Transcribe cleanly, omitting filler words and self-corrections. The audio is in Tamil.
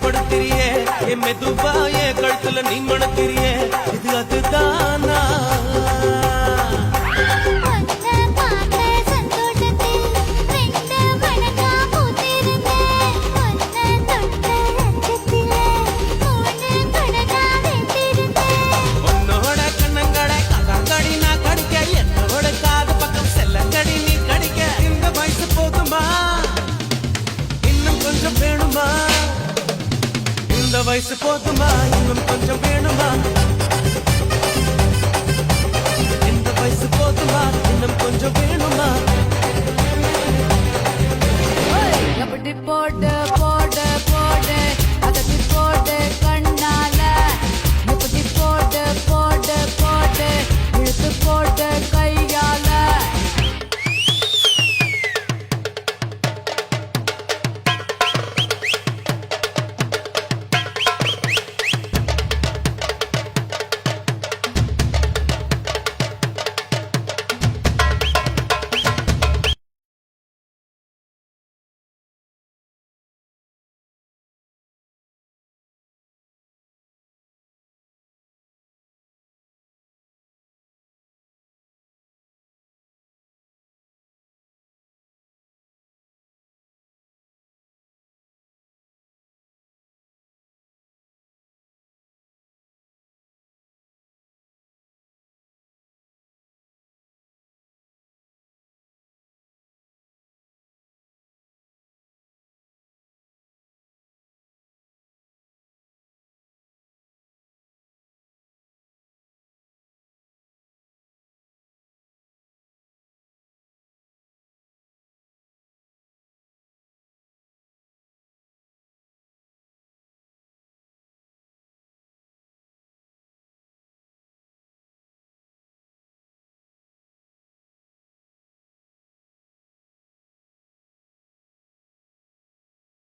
படுத்திரியே என் மெதுவா என் கழுத்துல நீ மணக்கிறியே இது அதுதானா உன்னோட கண்ணங்கடை கடி நான் கடிக்க என்னோட காது பக்கம் செல்லங்கடி நீ கடிக்க இந்த வயசு போதுமா இன்னும் கொஞ்சம் வேணுமா இந்த வயசு போதுமா இன்னும் கொஞ்சம் வேணுமா